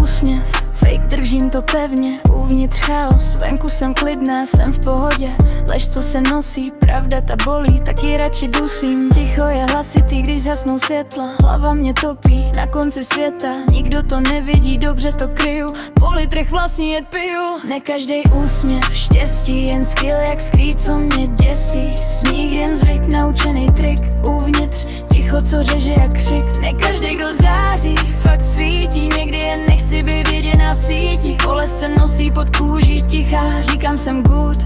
Úsměv, fake, držím to pevně. Uvnitř chaos, venku jsem klidná, jsem v pohodě. Lež, co se nosí, pravda ta bolí, tak ji radši dusím. Ticho je hlasitý, když zhasnou světla. Hlava mě topí, na konci světa. Nikdo to nevidí, dobře to kryju. Po litrech vlastní jed piju. Ne každej úsměv, štěstí, jen skill jak skrýt, co mě děsí. Smích jen zvyk, naučený trik. Uvnitř ticho, co řeže jak křik. Ne každej, kdo září, fakt svítí. Někdy jen nechci být viděna v síti. Kole se nosí pod kůží tichá. Říkám jsem good,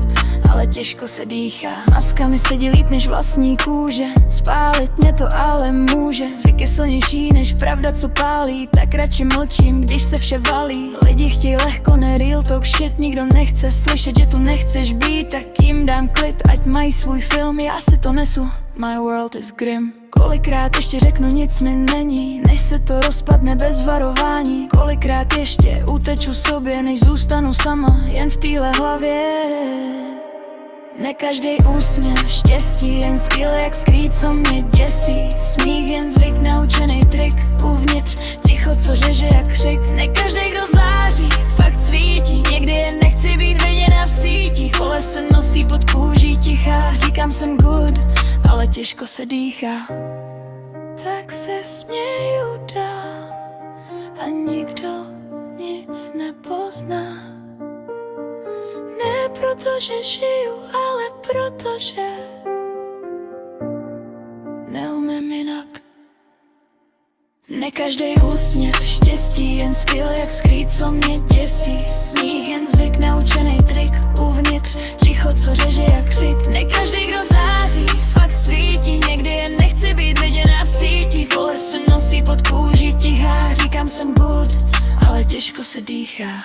ale těžko se dýchá. Maska mi sedí líp než vlastní kůže. Spálit mě to ale může. Zvyk je silnější než pravda, co pálí. Tak radši mlčím, když se vše valí. Lidi chtějí lehko, ne real talk shit. Nikdo nechce slyšet, že tu nechceš být. Tak jim dám klid, ať mají svůj film. Já si to nesu, my world is grim. Kolikrát ještě řeknu, nic mi není, než se to rozpadne bez varování. Kolikrát ještě uteču sobě, než zůstanu sama jen v téhle hlavě. Ne každej úsměv, štěstí, jen skill jak skrýt, co mě děsí. Smích jen zvyk, naučený trik. Uvnitř ticho, co řeže jak křik. Ne každej, kdo září, fakt svítí. Někdy jen nechci být viděna v síti. Kole se nosí pod kůží tichá. Říkám jsem good, ale těžko se dýchá. Tak se směju dál a nikdo nic nepozná. Ne protože žiju, ale protože neumím jinak. Ne každej úsměv, štěstí, jen skill jak skrýt, co mě děsí. Smích jen zvyk, naučený trik. Uvnitř ticho, co řeže jak křik. Ne každej, kdo září, fakt svítí. Někdy jen nechci být viděna v síti. Kole se nosí pod kůží tichá. Říkám jsem good, ale těžko se dýchá.